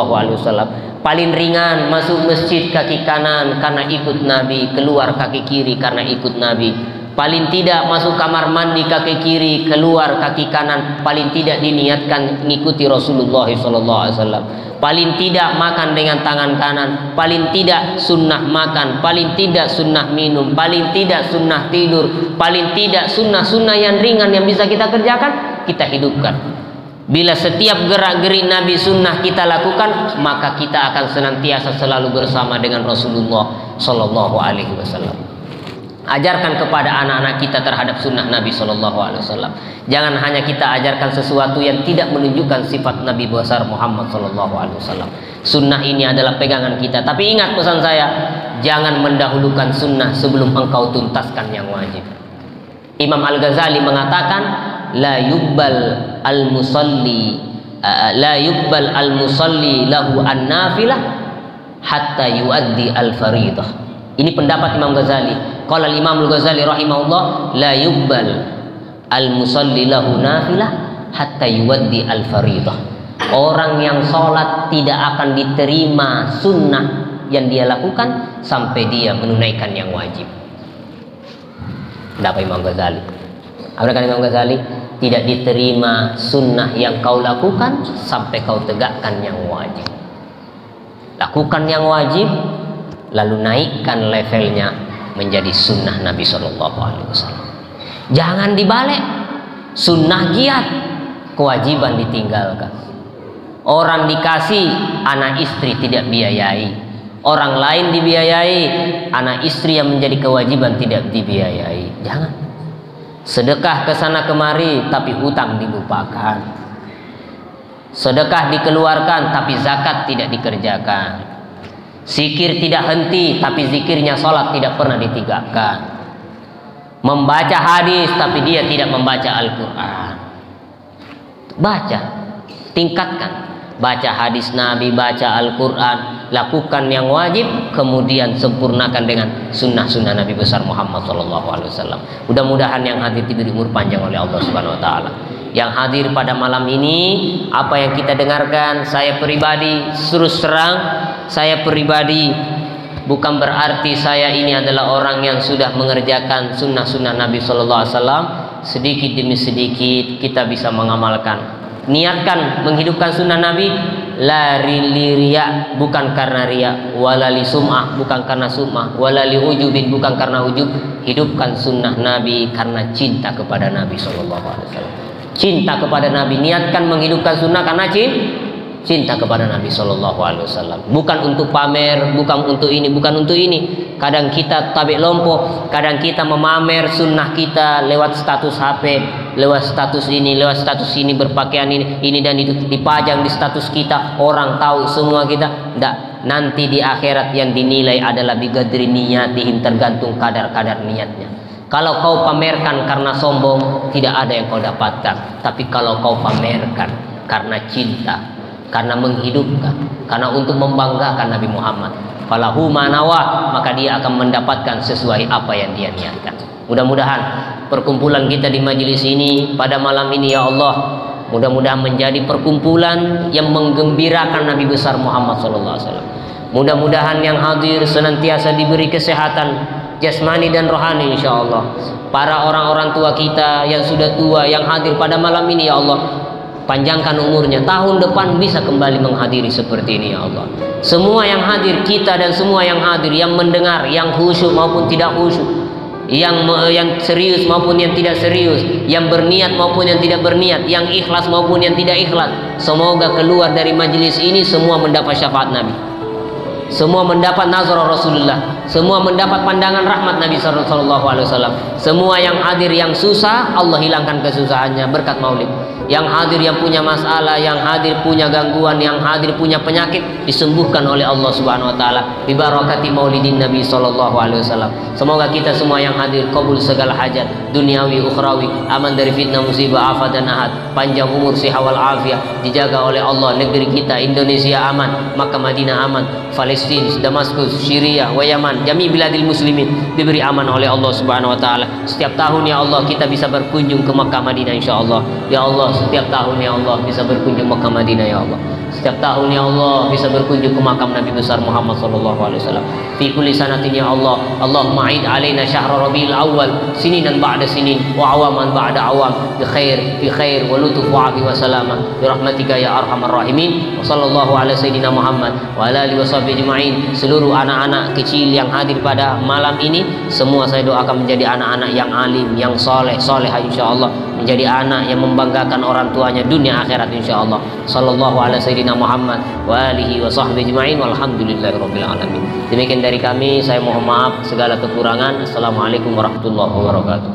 Paling ringan, masuk masjid kaki kanan karena ikut Nabi, keluar kaki kiri karena ikut Nabi. paling tidak masuk kamar mandi kaki kiri, keluar kaki kanan, paling tidak diniatkan mengikuti Rasulullah SAW. Paling tidak makan dengan tangan kanan, paling tidak sunnah makan, paling tidak sunnah minum, paling tidak sunnah tidur, paling tidak sunnah-sunnah yang ringan yang bisa kita kerjakan, kita hidupkan. Bila setiap gerak-gerik Nabi sunnah kita lakukan, maka kita akan senantiasa selalu bersama dengan Rasulullah Sallallahu Alaihi Wasallam. Ajarkan kepada anak-anak kita terhadap sunnah Nabi Sallallahu Alaihi Wasallam. Jangan hanya kita ajarkan sesuatu yang tidak menunjukkan sifat Nabi besar Muhammad Sallallahu Alaihi Wasallam. Sunnah ini adalah pegangan kita. Tapi ingat pesan saya, jangan mendahulukan sunnah sebelum engkau tuntaskan yang wajib. Imam Al-Ghazali mengatakan, la yubbal al-musalli lahu an-nafilah hatta yuaddi al-faridah. Ini pendapat Imam Ghazali. Qala Imam Al-Ghazali rahimahullah, la yubbal al-musalli lahu nafilah hatta yuaddi al-faridah. Orang yang sholat tidak akan diterima sunnah yang dia lakukan sampai dia menunaikan yang wajib. Pendapat Imam Ghazali. Apa kata Imam Ghazali? Tidak diterima sunnah yang kau lakukan sampai kau tegakkan yang wajib. Lakukan yang wajib, lalu naikkan levelnya menjadi sunnah Nabi Sallallahu Alaihi Wasallam. Jangan dibalik, sunnah giat, kewajiban ditinggalkan. Orang dikasih, anak istri tidak biayai. Orang lain dibiayai, anak istri yang menjadi kewajiban tidak dibiayai. Jangan. Sedekah ke sana kemari, tapi hutang dilupakan. Sedekah dikeluarkan, tapi zakat tidak dikerjakan. Zikir tidak henti, tapi zikirnya sholat tidak pernah ditinggalkan. Membaca hadis, tapi dia tidak membaca Al-Quran. Baca, tingkatkan. Baca hadis Nabi, baca Al-Quran, lakukan yang wajib, kemudian sempurnakan dengan sunnah-sunnah Nabi besar Muhammad SAW. Mudah-mudahan yang hadir diberi umur panjang oleh Allah Subhanahu Wa Taala. Yang hadir pada malam ini, apa yang kita dengarkan, saya pribadi terus terang, saya pribadi bukan berarti saya ini adalah orang yang sudah mengerjakan sunnah-sunnah Nabi Sallallahu Alaihi Wasallam. Sedikit demi sedikit kita bisa mengamalkan. Niatkan menghidupkan sunnah Nabi, la riya, bukan karena riya, wala li sum'ah, bukan karena sum'ah, wala li ujubin, bukan karena ujub. Hidupkan sunnah Nabi karena cinta kepada Nabi Sallallahu Alaihi Wasallam. Cinta kepada Nabi, niatkan menghidupkan sunnah karena cinta kepada Nabi Sallallahu Alaihi Wasallam. Bukan untuk pamer, bukan untuk ini, bukan untuk ini. Kadang kita tabik lompoh, kadang kita memamer sunnah kita lewat status HP, lewat status ini, lewat status ini, berpakaian ini dan itu dipajang di status kita, orang tahu semua kita. Tidak, nanti di akhirat yang dinilai adalah bigadri niyatihim, tergantung kadar-kadar niatnya. Kalau kau pamerkan karena sombong, tidak ada yang kau dapatkan. Tapi kalau kau pamerkan karena cinta, karena menghidupkan, karena untuk membanggakan Nabi Muhammad, falahu manawa, maka dia akan mendapatkan sesuai apa yang dia niatkan. Mudah-mudahan perkumpulan kita di majelis ini pada malam ini, ya Allah, mudah-mudahan menjadi perkumpulan yang menggembirakan Nabi besar Muhammad SAW. Mudah-mudahan yang hadir senantiasa diberi kesehatan jasmani dan rohani, insya Allah. Para orang-orang tua kita yang sudah tua yang hadir pada malam ini, ya Allah, panjangkan umurnya, tahun depan bisa kembali menghadiri seperti ini, ya Allah. Semua yang hadir, kita dan semua yang hadir, yang mendengar, yang khusyuk maupun tidak khusyuk, yang serius maupun yang tidak serius, yang berniat maupun yang tidak berniat, yang ikhlas maupun yang tidak ikhlas, semoga keluar dari majelis ini semua mendapat syafaat Nabi, semua mendapat nazar Rasulullah, semua mendapat pandangan rahmat Nabi Sallallahu Alaihi Wasallam. Semua yang hadir yang susah, Allah hilangkan kesusahannya berkat maulid. Yang hadir yang punya masalah, yang hadir punya gangguan, yang hadir punya penyakit, disembuhkan oleh Allah Subhanahu Wa Taala bi barakati maulidin Nabi Sallallahu Alaihi Wasallam. Semoga kita semua yang hadir kabul segala hajat duniawi ukhrawi, aman dari fitnah musibah afat dan ahad, panjang umur siha wal afiah, dijaga oleh Allah negeri kita Indonesia aman, Makkah Madinah aman, Palestina Palestina, Damaskus, Syria, wa Yaman, jami biladil muslimin diberi aman oleh Allah Subhanahu wa taala. Setiap tahun ya Allah kita bisa berkunjung ke Makkah Madinah insyaallah. Ya Allah, setiap tahun ya Allah bisa berkunjung Makkah Madinah ya Allah. Setiap tahun ya Allah bisa berkunjung ke makam Nabi besar Muhammad sallallahu alaihi wasallam. Fi kulli sanatin ya Allah. Allahumma a'id alaina syahra Rabiul Awwal sininan ba'da sinin wa awaman ba'da awam bi khair wa lutuf wa afi wa salama bi rahmatika ya arhamar rahimin. Wa sallallahu ala sayyidina Muhammad wa ala alihi washabihi ajmain. Seluruh anak-anak kecil yang hadir pada malam ini semua saya doakan menjadi anak-anak yang alim, yang soleh insyaallah, menjadi anak yang membanggakan orang tuanya dunia akhirat insyaallah. Sallallahu ala sayyidina Muhammad wa alihi wa sahbihi ajma'in walhamdulillahirabbil alamin. Demikian dari kami, saya mohon maaf segala kekurangan. Assalamualaikum warahmatullahi wabarakatuh.